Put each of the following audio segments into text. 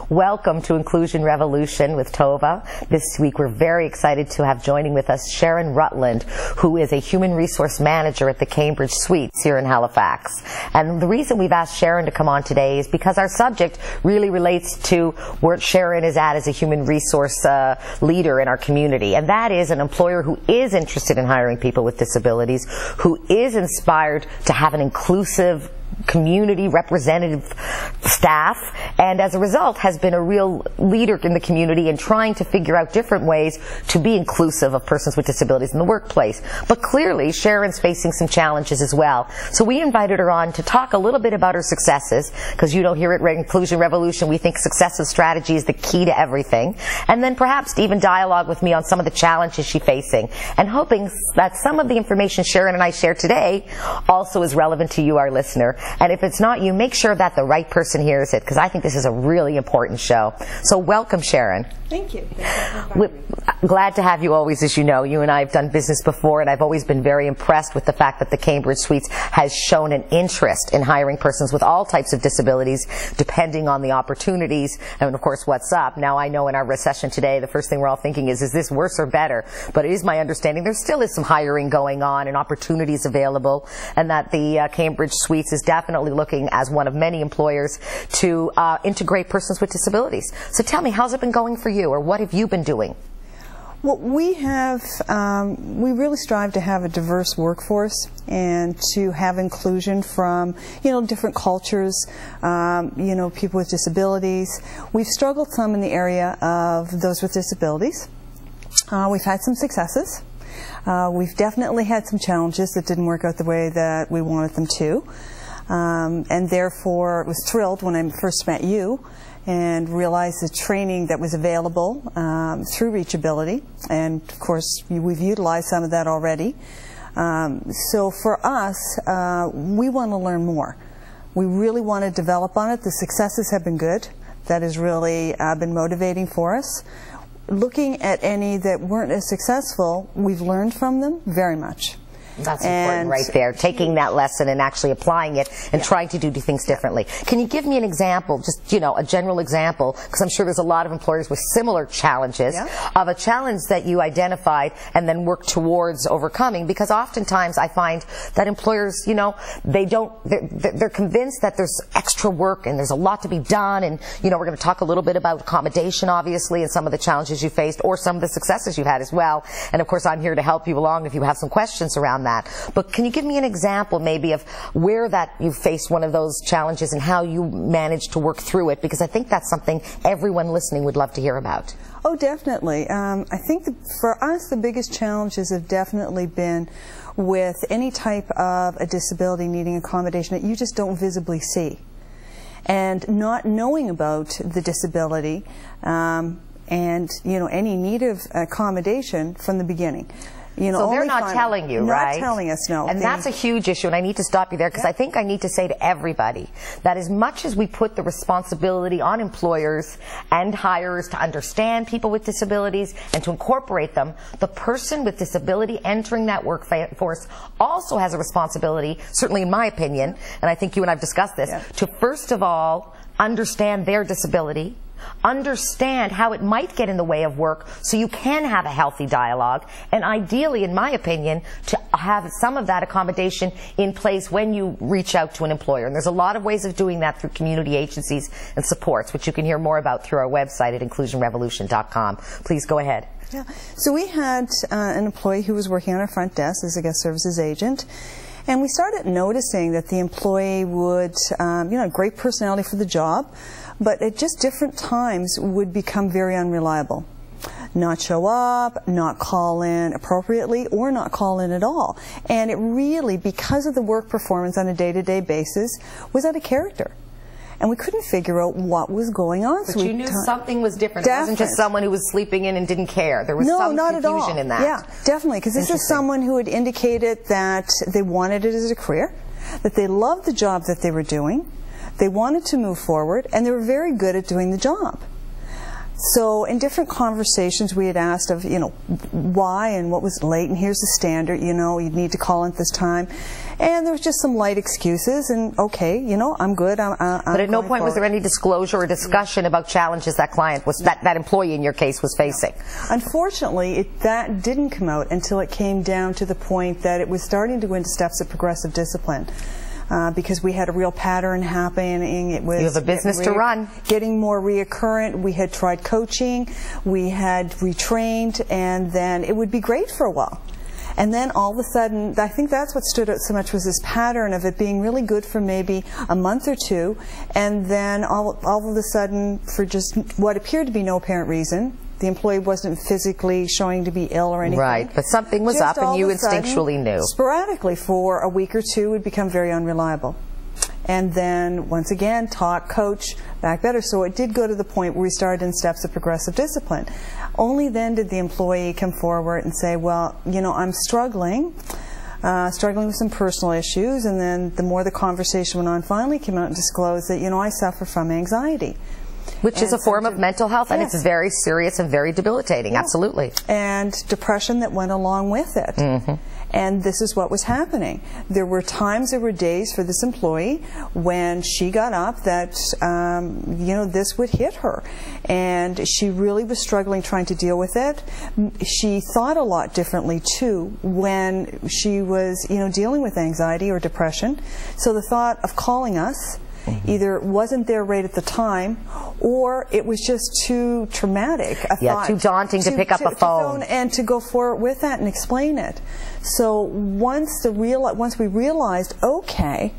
Welcome to Inclusion Revolution with Tova. This week we're very excited to have joining with us Sharon Rutland, who is a Human Resource Manager at the Cambridge Suites here in Halifax. And the reason we've asked Sharon to come on today is because our subject really relates to where Sharon is at as a human resource leader in our community. And that is an employer who is interested in hiring people with disabilities, who is inspired to have an inclusive community representative staff, and as a result has been a real leader in the community in trying to figure out different ways to be inclusive of persons with disabilities in the workplace. But clearly Sharon's facing some challenges as well. So we invited her on to talk a little bit about her successes, because you know here at Inclusion Revolution we think successive strategy is the key to everything, and then perhaps to even dialogue with me on some of the challenges she's facing, and hoping that some of the information Sharon and I share today also is relevant to you, our listener. And if it's not you, make sure that the right person hears it, because I think this is a really important show. So welcome, Sharon. Thank you. We're glad to have you always, as you know. You and I have done business before, and I've always been very impressed with the fact that the Cambridge Suites has shown an interest in hiring persons with all types of disabilities, depending on the opportunities and, of course, what's up. Now, I know in our recession today, the first thing we're all thinking is this worse or better? But it is my understanding there still is some hiring going on and opportunities available, and that the Cambridge Suites is definitely looking as one of many employers to integrate persons with disabilities. So tell me, how's it been going for you, or what have you been doing? Well, we really strive to have a diverse workforce and to have inclusion from, different cultures, people with disabilities. We've struggled some in the area of those with disabilities. We've had some successes. We've definitely had some challenges that didn't work out the way that we wanted them to. And therefore was thrilled when I first met you and realized the training that was available through Reachability, and of course we've utilized some of that already. So for us, we want to learn more. We really want to develop on it. The successes have been good. That has really been motivating for us. Looking at any that weren't as successful, we've learned from them very much. That's important right there, taking that lesson and actually applying it and trying to do things differently. Can you give me an example, just, a general example, because I'm sure there's a lot of employers with similar challenges, of a challenge that you identified and then work towards overcoming? Because oftentimes I find that employers, they're convinced that there's extra work and there's a lot to be done, and, we're going to talk a little bit about accommodation, obviously, and some of the challenges you faced, or some of the successes you've had as well. And of course I'm here to help you along if you have some questions around that. But can you give me an example maybe of where that you faced one of those challenges and how you managed to work through it? Because I think that's something everyone listening would love to hear about. Oh, definitely. I think for us the biggest challenges have definitely been with any type of a disability needing accommodation that you just don't visibly see, and not knowing about the disability and any need of accommodation from the beginning. So they're not telling you, right? Not telling us, no. And that's a huge issue, and I need to stop you there, because I think I need to say to everybody that as much as we put the responsibility on employers and hirers to understand people with disabilities and to incorporate them, the person with disability entering that workforce also has a responsibility, certainly in my opinion, and I think you and I have discussed this, to first of all understand their disability, understand how it might get in the way of work so you can have a healthy dialogue, and ideally, in my opinion, to have some of that accommodation in place when you reach out to an employer. And there's a lot of ways of doing that through community agencies and supports, which you can hear more about through our website at inclusionrevolution.com. Please go ahead. Yeah. So we had an employee who was working on our front desk as a guest services agent. And we started noticing that the employee would, great personality for the job, but at just different times would become very unreliable. Not show up, not call in appropriately, or not call in at all. And it really, because of the work performance on a day-to-day basis, was out of character. And we couldn't figure out what was going on. But so you knew something was different. It wasn't just someone who was sleeping in and didn't care. There was some confusion in that. Yeah, definitely. Because this is someone who had indicated that they wanted it as a career, that they loved the job that they were doing, they wanted to move forward, and they were very good at doing the job. So in different conversations we had asked of, why and what was late, and here's the standard, you need to call in at this time. And there was just some light excuses, and okay, you know, I'm good. But at no point was there any disclosure or discussion about challenges that client was, that employee in your case was facing. Unfortunately, that didn't come out until it came down to the point that it was starting to go into steps of progressive discipline. Because we had a real pattern happening. It was, you have a business to run. Getting more reoccurrent. We had tried coaching, we had retrained, and then it would be great for a while. And then all of a sudden, I think that's what stood out so much, was this pattern of it being really good for maybe a month or two, and then all of a sudden, for just what appeared to be no apparent reason, the employee wasn't physically showing to be ill or anything. Right, but something was up and you instinctually knew. Sporadically, for a week or two, would become very unreliable. And then, once again, talk, coach, back better. So it did go to the point where we started in steps of progressive discipline. Only then did the employee come forward and say, well, you know, I'm struggling with some personal issues. And then the more the conversation went on, finally came out and disclosed that, you know, I suffer from anxiety. Which is a form of mental health, and it's very serious and very debilitating, absolutely. And depression that went along with it. Mm-hmm. And this is what was happening. There were times, there were days for this employee when she got up that, you know, this would hit her. And she really was struggling trying to deal with it. She thought a lot differently, too, when she was, you know, dealing with anxiety or depression. So the thought of calling us either wasn't there right at the time, or it was just too traumatic. Too daunting to pick up a phone and to go forward with that and explain it. So once we realized, okay,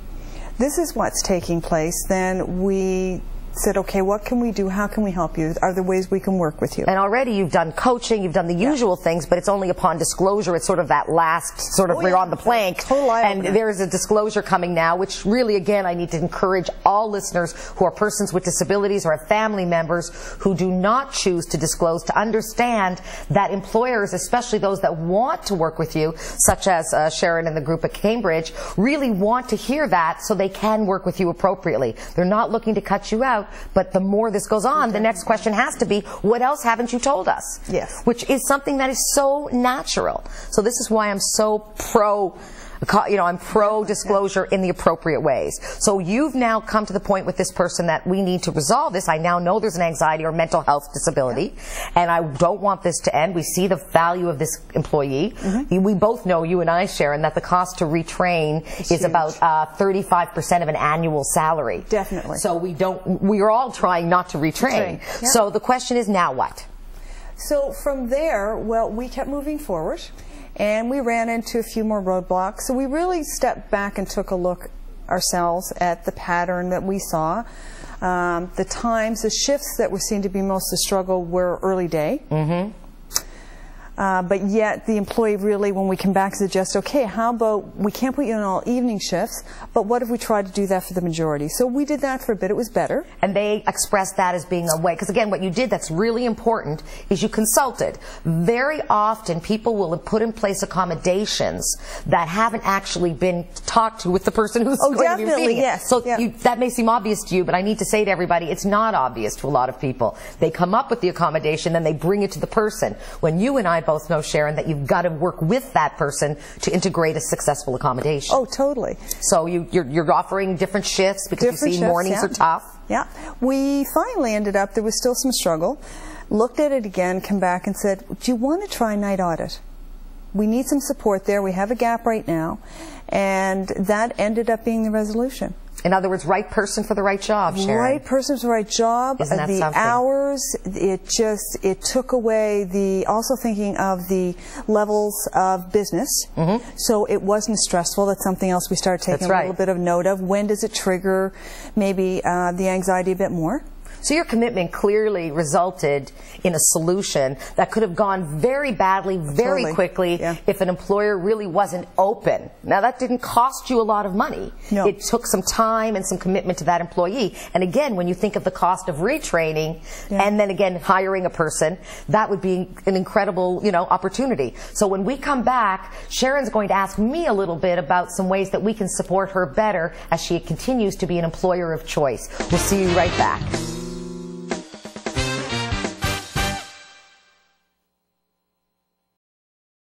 this is what's taking place, then we said, okay, what can we do? How can we help you? Are there ways we can work with you? And already you've done coaching, you've done the usual things, but it's only upon disclosure, it's sort of that last sort of, we're on the plank. And there's a disclosure coming now, which really, again, I need to encourage all listeners who are persons with disabilities or have family members who do not choose to disclose to understand that employers, especially those that want to work with you, such as Sharon and the group at Cambridge, really want to hear that so they can work with you appropriately. They're not looking to cut you out. But the more this goes on, the next question has to be, what else haven't you told us? Yes. Which is something that is so natural. So this is why I'm so I'm pro disclosure in the appropriate ways. So you've now come to the point with this person that we need to resolve this. I now know there's an anxiety or mental health disability, and I don't want this to end. We see the value of this employee. Mm-hmm. We both know, you and I, Sharon, that the cost to retrain is about 35% of an annual salary. Definitely. So we're all trying not to retrain. Yeah. So the question is, now what? So from there, well, we kept moving forward. And we ran into a few more roadblocks. So we really stepped back and took a look ourselves at the pattern that we saw. The times, the shifts that were seen to be most the struggle were early day. Mm-hmm. But yet the employee really, when we come back, suggests, okay, how about we can't put you on all evening shifts, but what if we tried to do that for the majority? So we did that for a bit. It was better. And they expressed that as being a way, because again, what you did that's really important is you consulted. Very often people will put in place accommodations that haven't actually been talked to with the person who's going to be receiving it. Yes. So that may seem obvious to you, but I need to say to everybody, it's not obvious to a lot of people. They come up with the accommodation, then they bring it to the person. When you and I both know, Sharon, that you've got to work with that person to integrate a successful accommodation. Oh, totally. So you're offering different shifts because you see mornings are tough. Yeah. We finally ended up, there was still some struggle, looked at it again, come back and said, do you want to try night audit? We need some support there. We have a gap right now. And that ended up being the resolution. In other words, right person for the right job, Sharon. Right person for the right job. Isn't that the something? Hours, it took away also thinking of the levels of business. Mm-hmm. So it wasn't stressful. That's something else we started taking a little bit of note of. When does it trigger maybe the anxiety a bit more? So your commitment clearly resulted in a solution that could have gone very badly, very quickly if an employer really wasn't open. Now that didn't cost you a lot of money. No. It took some time and some commitment to that employee. And again, when you think of the cost of retraining and then again hiring a person, that would be an incredible, opportunity. So when we come back, Sharon's going to ask me a little bit about some ways that we can support her better as she continues to be an employer of choice. We'll see you right back.